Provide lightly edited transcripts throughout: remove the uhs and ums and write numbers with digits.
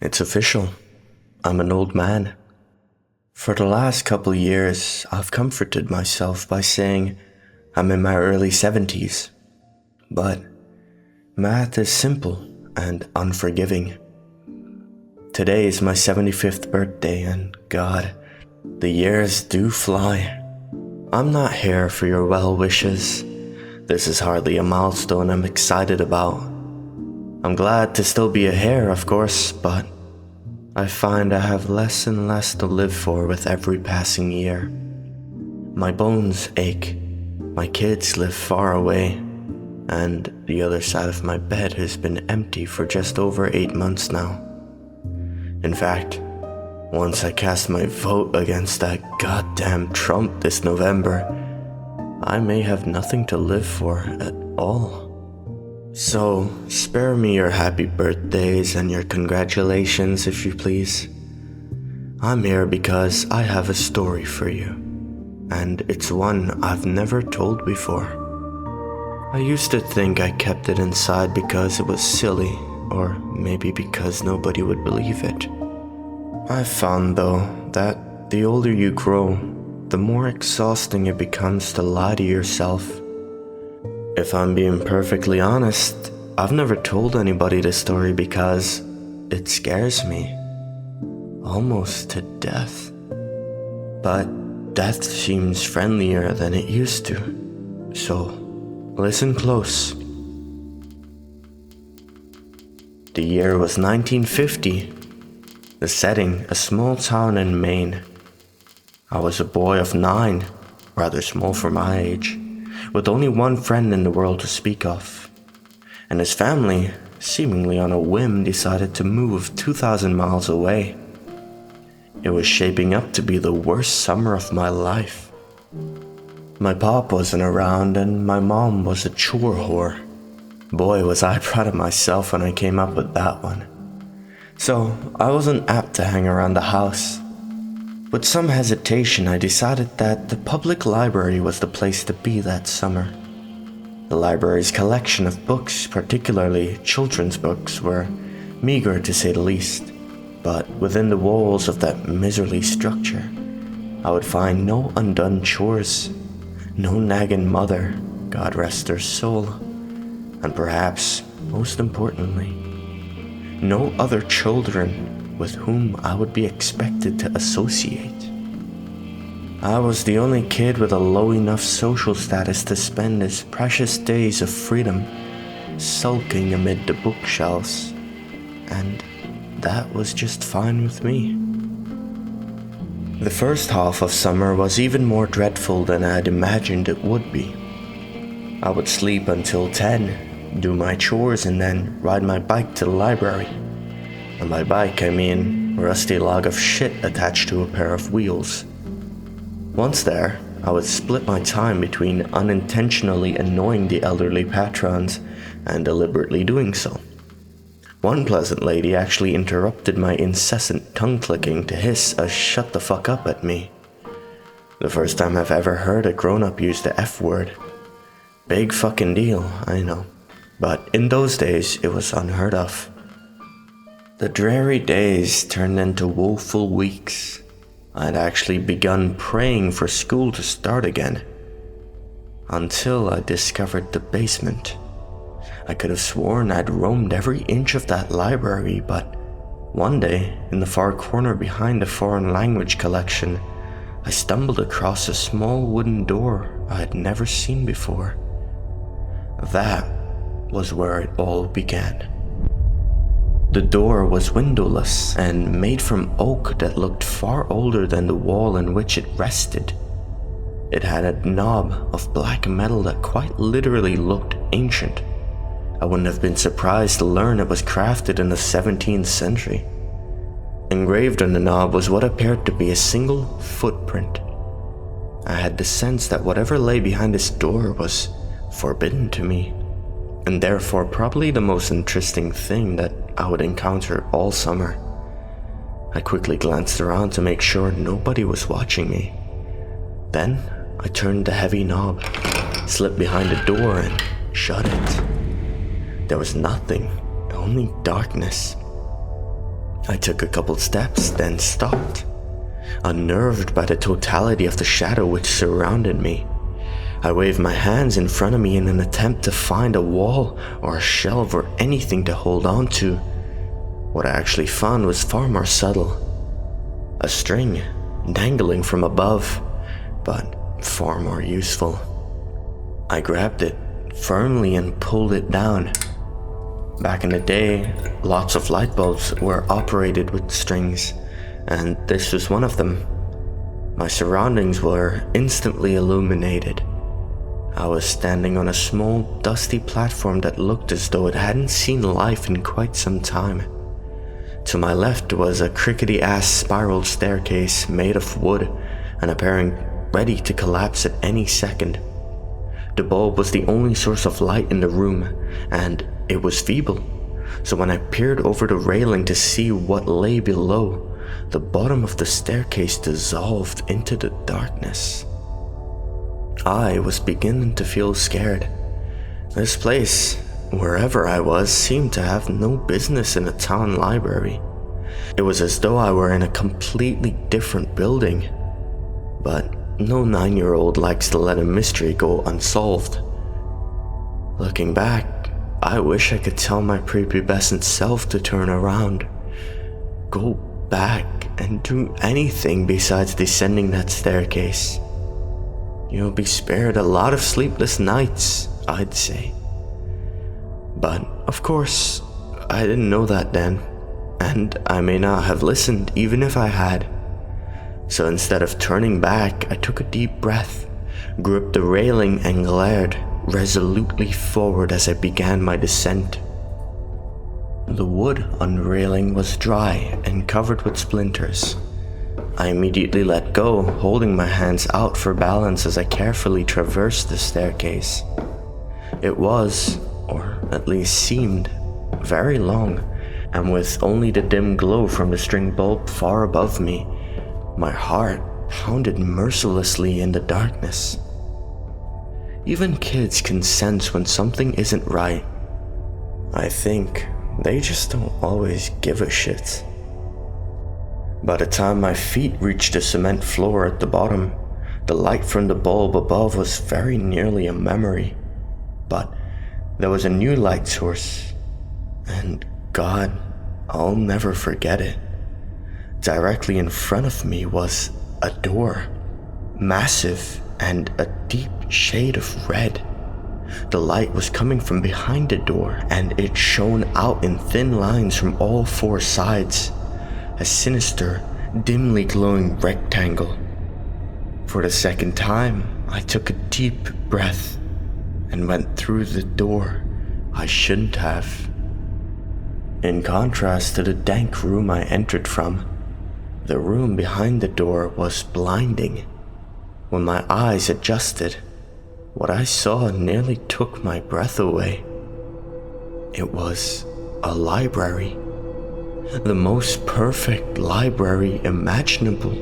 It's official. I'm an old man. For the last couple years, I've comforted myself by saying I'm in my early 70s. But math is simple and unforgiving. Today is my 75th birthday, and God, the years do fly. I'm not here for your well wishes. This is hardly a milestone I'm excited about. I'm glad to still be a heir, of course, but I find I have less and less to live for with every passing year. My bones ache, my kids live far away, and the other side of my bed has been empty for just over 8 months now. In fact, once I cast my vote against that goddamn Trump this November, I may have nothing to live for at all. So, spare me your happy birthdays and your congratulations if you please. I'm here because I have a story for you, and it's one I've never told before. I used to think I kept it inside because it was silly, or maybe because nobody would believe it. I've found though that the older you grow, the more exhausting it becomes to lie to yourself. If I'm being perfectly honest, I've never told anybody this story because it scares me, almost to death. But death seems friendlier than it used to, so listen close. The year was 1950. The setting, a small town in Maine. I was a boy of 9, rather small for my age, with only one friend in the world to speak of. And his family, seemingly on a whim, decided to move 2,000 miles away. It was shaping up to be the worst summer of my life. My pop wasn't around and my mom was a chore whore. Boy, was I proud of myself when I came up with that one. So I wasn't apt to hang around the house. With some hesitation, I decided that the public library was the place to be that summer. The library's collection of books, particularly children's books, were meager to say the least, but within the walls of that miserly structure, I would find no undone chores, no nagging mother, God rest her soul, and perhaps, most importantly, no other children with whom I would be expected to associate. I was the only kid with a low enough social status to spend his precious days of freedom sulking amid the bookshelves, and that was just fine with me. The first half of summer was even more dreadful than I had imagined it would be. I would sleep until 10, do my chores, and then ride my bike to the library. And by bike, I mean a rusty log of shit attached to a pair of wheels. Once there, I would split my time between unintentionally annoying the elderly patrons and deliberately doing so. One pleasant lady actually interrupted my incessant tongue-clicking to hiss a "shut the fuck up" at me. The first time I've ever heard a grown-up use the F word. Big fucking deal, I know. But in those days, it was unheard of. The dreary days turned into woeful weeks. I'd actually begun praying for school to start again. Until I discovered the basement. I could have sworn I'd roamed every inch of that library, but one day, in the far corner behind the foreign language collection, I stumbled across a small wooden door I had never seen before. That was where it all began. The door was windowless and made from oak that looked far older than the wall in which it rested. It had a knob of black metal that quite literally looked ancient. I wouldn't have been surprised to learn it was crafted in the 17th century. Engraved on the knob was what appeared to be a single footprint. I had the sense that whatever lay behind this door was forbidden to me, and therefore probably the most interesting thing that I would encounter all summer. I quickly glanced around to make sure nobody was watching me. Then I turned the heavy knob, slipped behind the door, and shut it. There was nothing, only darkness. I took a couple steps, then stopped, unnerved by the totality of the shadow which surrounded me. I waved my hands in front of me in an attempt to find a wall or a shelf or anything to hold on to. What I actually found was far more subtle. A string dangling from above, but far more useful. I grabbed it firmly and pulled it down. Back in the day, lots of light bulbs were operated with strings, and this was one of them. My surroundings were instantly illuminated. I was standing on a small, dusty platform that looked as though it hadn't seen life in quite some time. To my left was a crickety-ass spiral staircase made of wood and appearing ready to collapse at any second. The bulb was the only source of light in the room, and it was feeble, so when I peered over the railing to see what lay below, the bottom of the staircase dissolved into the darkness. I was beginning to feel scared. This place, wherever I was, seemed to have no business in a town library. It was as though I were in a completely different building. But no 9-year-old likes to let a mystery go unsolved. Looking back, I wish I could tell my prepubescent self to turn around, go back and do anything besides descending that staircase. You'll be spared a lot of sleepless nights, I'd say. But, of course, I didn't know that then, and I may not have listened even if I had. So instead of turning back, I took a deep breath, gripped the railing and glared resolutely forward as I began my descent. The wood on the railing was dry and covered with splinters. I immediately let go, holding my hands out for balance as I carefully traversed the staircase. It was, or at least seemed, very long, and with only the dim glow from the string bulb far above me, my heart pounded mercilessly in the darkness. Even kids can sense when something isn't right. I think they just don't always give a shit. By the time my feet reached the cement floor at the bottom, the light from the bulb above was very nearly a memory. But there was a new light source, and God, I'll never forget it. Directly in front of me was a door, massive and a deep shade of red. The light was coming from behind the door, and it shone out in thin lines from all four sides, a sinister, dimly glowing rectangle. For the second time, I took a deep breath and went through the door I shouldn't have. In contrast to the dank room I entered from, the room behind the door was blinding. When my eyes adjusted, what I saw nearly took my breath away. It was a library. The most perfect library imaginable.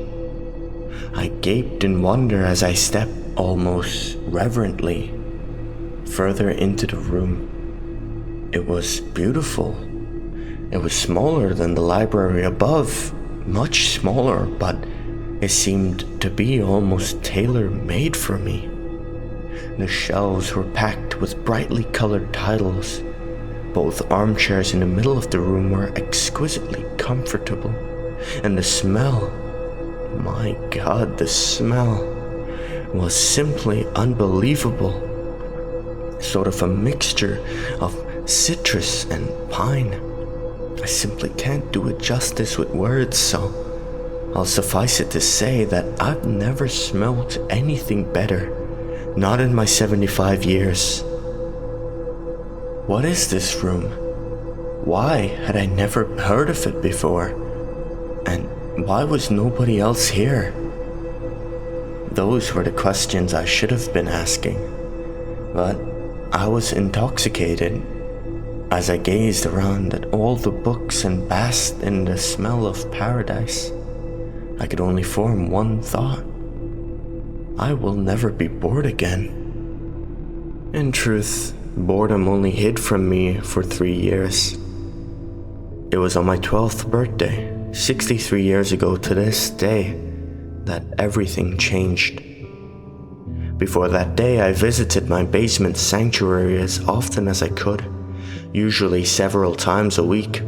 I gaped in wonder as I stepped almost reverently further into the room. It was beautiful. It was smaller than the library above, much smaller, but it seemed to be almost tailor-made for me. The shelves were packed with brightly colored titles. Both armchairs in the middle of the room were exquisitely comfortable, and the smell, my God, the smell was simply unbelievable. Sort of a mixture of citrus and pine. I simply can't do it justice with words, so I'll suffice it to say that I've never smelled anything better, not in my 75 years. What is this room? Why had I never heard of it before? And why was nobody else here? Those were the questions I should have been asking, but I was intoxicated as I gazed around at all the books and basked in the smell of paradise. I could only form one thought. I will never be bored again. In truth, boredom only hid from me for 3 years. It was on my 12th birthday, 63 years ago to this day, that everything changed. Before that day, I visited my basement sanctuary as often as I could, usually several times a week.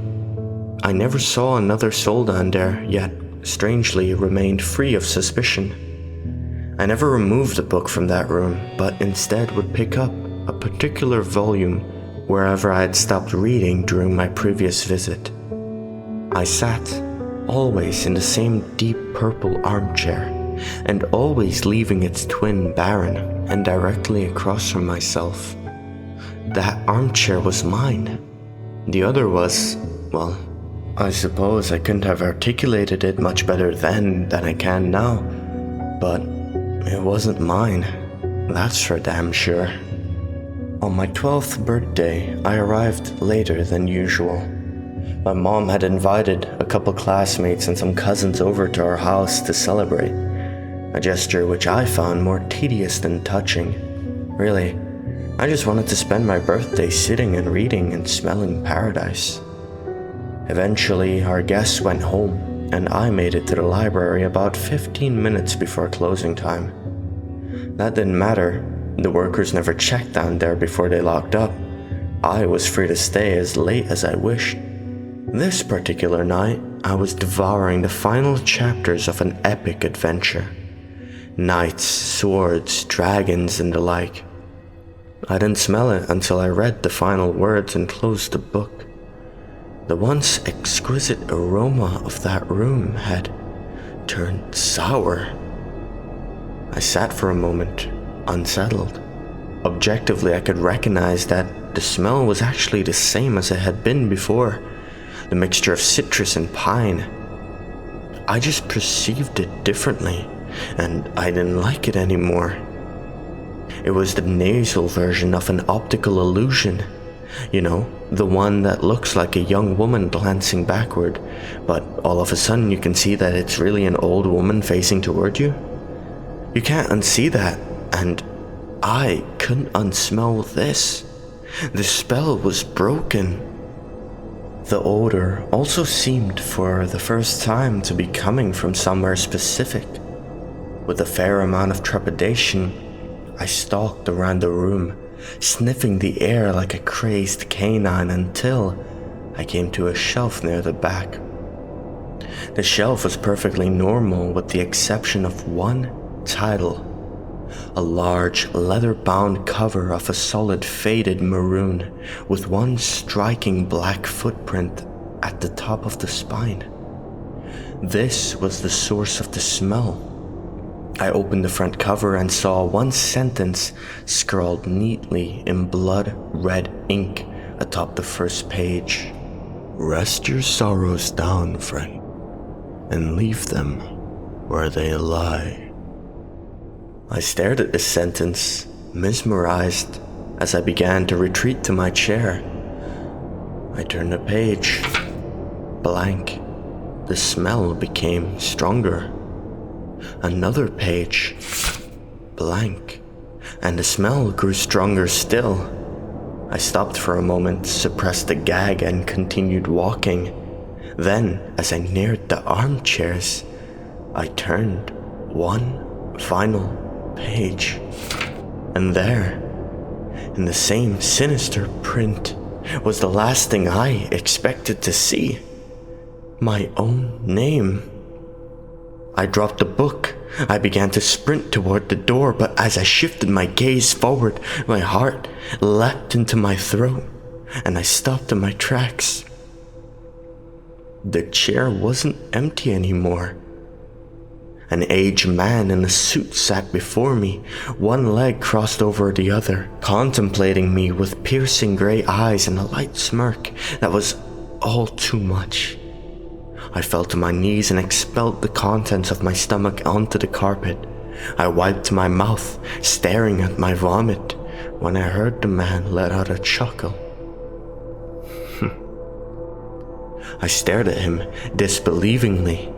I never saw another soul down there, yet strangely remained free of suspicion. I never removed a book from that room, but instead would pick up a particular volume wherever I had stopped reading during my previous visit. I sat, always in the same deep purple armchair, and always leaving its twin barren and directly across from myself. That armchair was mine. The other was, well, I suppose I couldn't have articulated it much better then than I can now, but it wasn't mine, that's for damn sure. On my 12th birthday, I arrived later than usual. My mom had invited a couple classmates and some cousins over to our house to celebrate, a gesture which I found more tedious than touching. Really, I just wanted to spend my birthday sitting and reading and smelling paradise. Eventually, our guests went home, and I made it to the library about 15 minutes before closing time. That didn't matter. The workers never checked down there before they locked up. I was free to stay as late as I wished. This particular night, I was devouring the final chapters of an epic adventure. Knights, swords, dragons, and the like. I didn't smell it until I read the final words and closed the book. The once exquisite aroma of that room had turned sour. I sat for a moment, unsettled. Objectively, I could recognize that the smell was actually the same as it had been before, the mixture of citrus and pine. I just perceived it differently, and I didn't like it anymore. It was the nasal version of an optical illusion. You know, the one that looks like a young woman glancing backward, but all of a sudden you can see that it's really an old woman facing toward you. You can't unsee that, and I couldn't unsmell this. The spell was broken. The odor also seemed for the first time to be coming from somewhere specific. With a fair amount of trepidation, I stalked around the room, sniffing the air like a crazed canine until I came to a shelf near the back. The shelf was perfectly normal with the exception of one title. A large leather-bound cover of a solid faded maroon with one striking black footprint at the top of the spine. This was the source of the smell. I opened the front cover and saw one sentence scrawled neatly in blood-red ink atop the first page. "Rest your sorrows down, friend, and leave them where they lie." I stared at this sentence, mesmerized, as I began to retreat to my chair. I turned the page. Blank. The smell became stronger. Another page. Blank. And the smell grew stronger still. I stopped for a moment, suppressed a gag, and continued walking. Then, as I neared the armchairs, I turned one final page, and there, in the same sinister print, was the last thing I expected to see. My own name. I dropped the book. I began to sprint toward the door, but as I shifted my gaze forward, my heart leapt into my throat, and I stopped in my tracks. The chair wasn't empty anymore. An aged man in a suit sat before me, one leg crossed over the other, contemplating me with piercing gray eyes and a light smirk that was all too much. I fell to my knees and expelled the contents of my stomach onto the carpet. I wiped my mouth, staring at my vomit, when I heard the man let out a chuckle. I stared at him disbelievingly.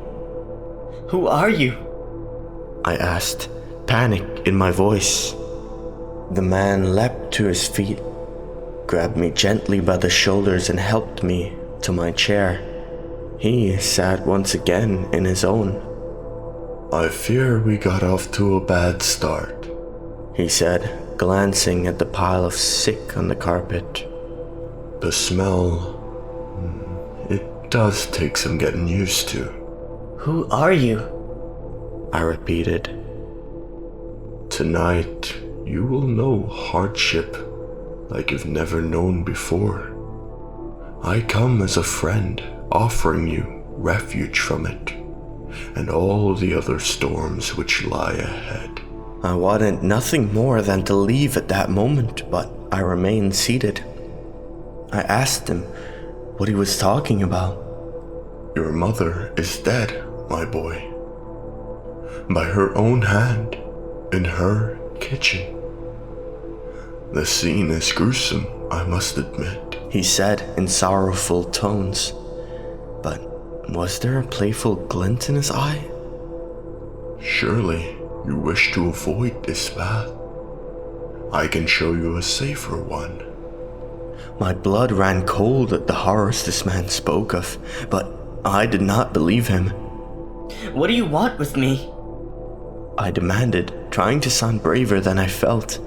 "Who are you?" I asked, panic in my voice. The man leapt to his feet, grabbed me gently by the shoulders and helped me to my chair. He sat once again in his own. "I fear we got off to a bad start," he said, glancing at the pile of sick on the carpet. "The smell, it does take some getting used to." "Who are you?" I repeated. "Tonight, you will know hardship like you've never known before. I come as a friend, offering you refuge from it, and all the other storms which lie ahead." I wanted nothing more than to leave at that moment, but I remained seated. I asked him what he was talking about. "Your mother is dead, my boy. By her own hand, in her kitchen. The scene is gruesome, I must admit," he said in sorrowful tones. But was there a playful glint in his eye? "Surely you wish to avoid this path. I can show you a safer one." My blood ran cold at the horrors this man spoke of, but I did not believe him. "What do you want with me?" I demanded, trying to sound braver than I felt.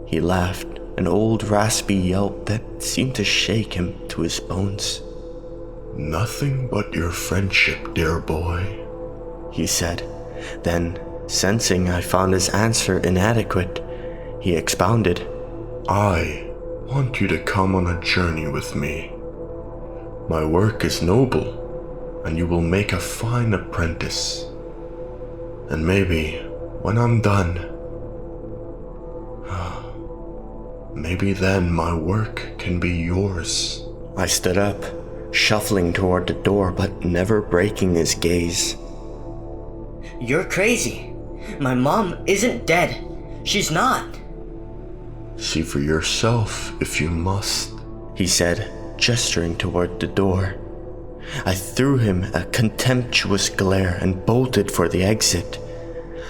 He laughed, an old raspy yelp that seemed to shake him to his bones. "Nothing but your friendship, dear boy," he said. Then, sensing I found his answer inadequate, he expounded. "I want you to come on a journey with me. My work is noble, and you will make a fine apprentice. And maybe, when I'm done, maybe then my work can be yours." I stood up, shuffling toward the door but never breaking his gaze. "You're crazy. My mom isn't dead. She's not." "See for yourself if you must," he said, gesturing toward the door. I threw him a contemptuous glare and bolted for the exit.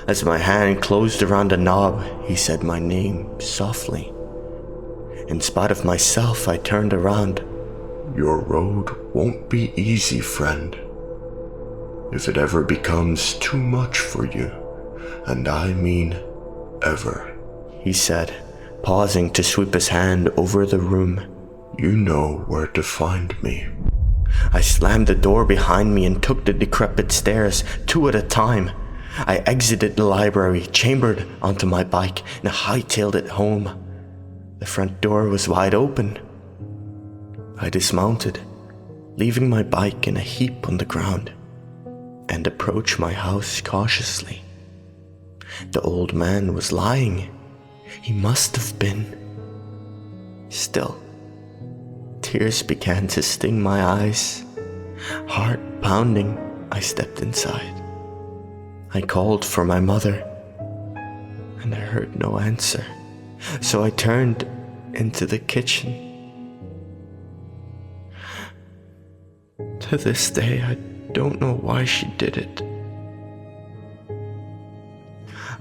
As my hand closed around the knob, he said my name softly. In spite of myself, I turned around. "Your road won't be easy, friend. If it ever becomes too much for you, and I mean ever," he said, pausing to sweep his hand over the room, "you know where to find me." I slammed the door behind me and took the decrepit stairs, 2 at a time. I exited the library, chambered onto my bike, and hightailed it home. The front door was wide open. I dismounted, leaving my bike in a heap on the ground, and approached my house cautiously. The old man was lying. He must have been. Still, tears began to sting my eyes. Heart pounding, I stepped inside. I called for my mother, and I heard no answer, so I turned into the kitchen. To this day, I don't know why she did it.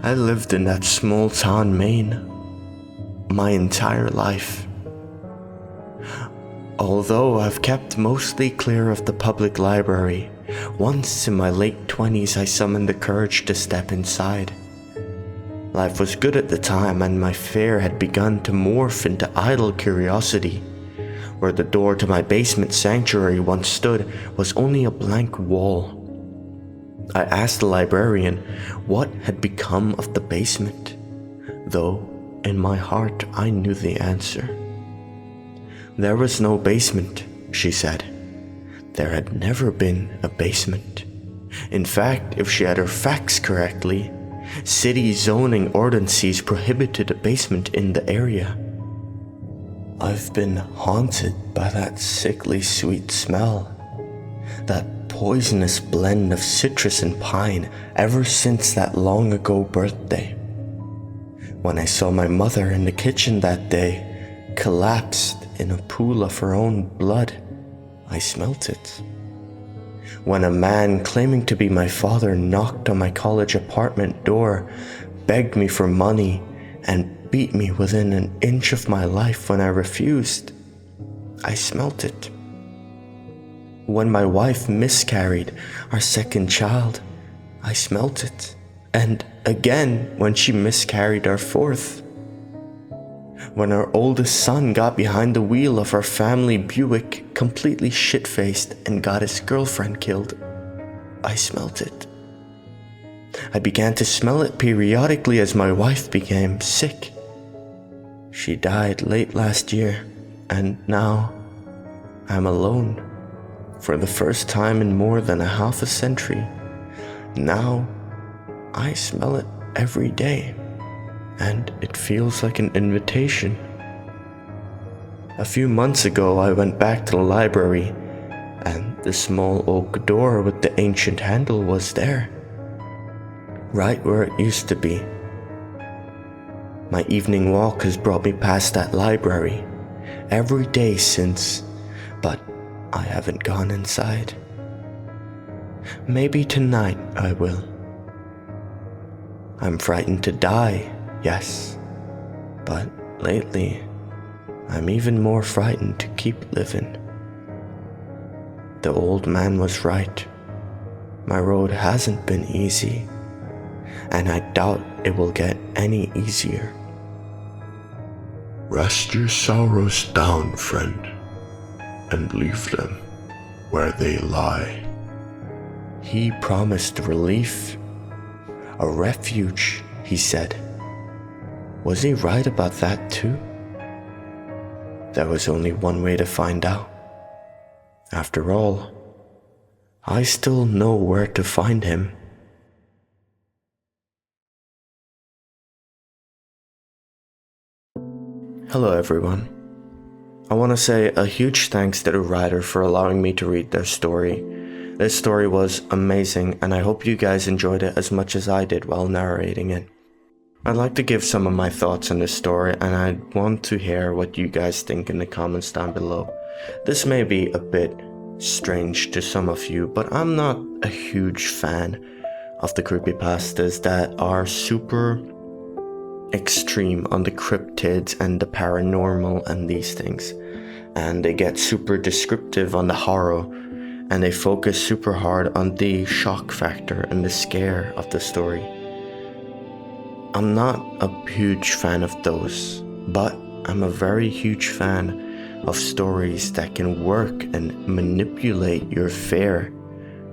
I lived in that small town, Maine, my entire life. Although I've kept mostly clear of the public library, once in my late 20s I summoned the courage to step inside. Life was good at the time, and my fear had begun to morph into idle curiosity. Where the door to my basement sanctuary once stood was only a blank wall. I asked the librarian what had become of the basement, though in my heart I knew the answer. There was no basement, she said. There had never been a basement. In fact, if she had her facts correctly, city zoning ordinances prohibited a basement in the area. I've been haunted by that sickly sweet smell, that poisonous blend of citrus and pine ever since that long ago birthday. When I saw my mother in the kitchen that day, collapsed in a pool of her own blood, I smelt it. When a man claiming to be my father knocked on my college apartment door, begged me for money, and beat me within an inch of my life when I refused, I smelt it. When my wife miscarried our second child, I smelt it. And again when she miscarried our fourth. When our oldest son got behind the wheel of our family Buick, completely shit-faced, and got his girlfriend killed, I smelt it. I began to smell it periodically as my wife became sick. She died late last year, and now I'm alone. For the first time in more than a half a century, now I smell it every day, and it feels like an invitation. A few months ago, I went back to the library, and the small oak door with the ancient handle was there, right where it used to be. My evening walk has brought me past that library every day since, but I haven't gone inside. Maybe tonight I will. I'm frightened to die, yes, but lately I'm even more frightened to keep living. The old man was right. My road hasn't been easy, and I doubt it will get any easier. Rest your sorrows down, friend, and leave them where they lie. He promised relief, a refuge, he said. Was he right about that too? There was only one way to find out. After all, I still know where to find him. Hello everyone. I want to say a huge thanks to the writer for allowing me to read their story. This story was amazing, and I hope you guys enjoyed it as much as I did while narrating it. I'd like to give some of my thoughts on this story, and I want to hear what you guys think in the comments down below. This may be a bit strange to some of you, but I'm not a huge fan of the creepypastas that are super extreme on the cryptids and the paranormal and these things, and they get super descriptive on the horror, and they focus super hard on the shock factor and the scare of the story. I'm not a huge fan of those, but I'm a very huge fan of stories that can work and manipulate your fear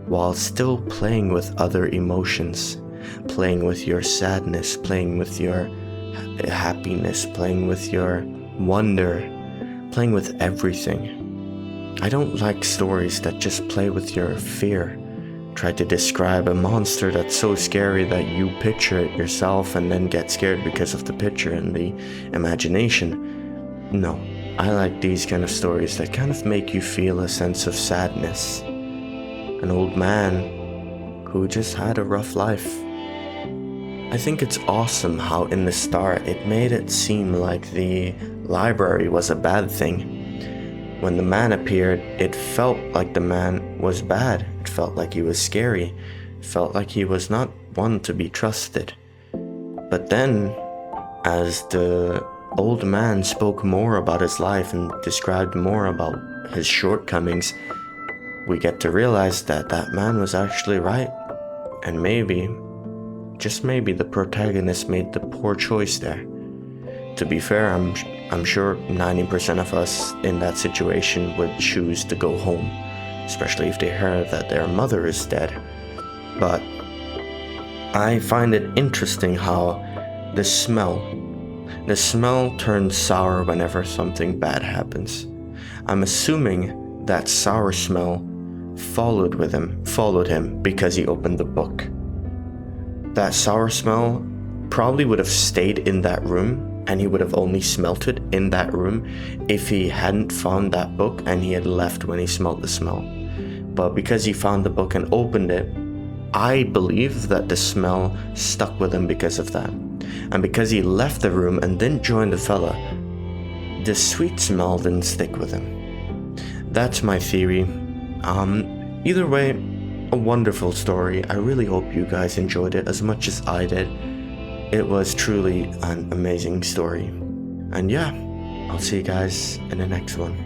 while still playing with other emotions, playing with your sadness, playing with your happiness, playing with your wonder, playing with everything. I don't like stories that just play with your fear, try to describe a monster that's so scary that you picture it yourself and then get scared because of the picture and the imagination. No, I like these kind of stories that kind of make you feel a sense of sadness. An old man who just had a rough life. I think it's awesome how in the start it made it seem like the library was a bad thing. When the man appeared, it felt like the man was bad. It felt like he was scary. It felt like he was not one to be trusted. But then, as the old man spoke more about his life and described more about his shortcomings, we get to realize that that man was actually right. And maybe, just maybe, the protagonist made the poor choice there. To be fair, I'm sure 90% of us in that situation would choose to go home, especially if they heard that their mother is dead. But I find it interesting how the smell turns sour whenever something bad happens. I'm assuming that sour smell followed him because he opened the book. That sour smell probably would have stayed in that room, and he would have only smelt it in that room if he hadn't found that book and he had left when he smelled the smell. But because he found the book and opened it, I believe that the smell stuck with him because of that. And because he left the room and didn't join the fella, the sweet smell didn't stick with him. That's my theory. Either way, a wonderful story. I really hope you guys enjoyed it as much as I did. It was truly an amazing story. And yeah, I'll see you guys in the next one.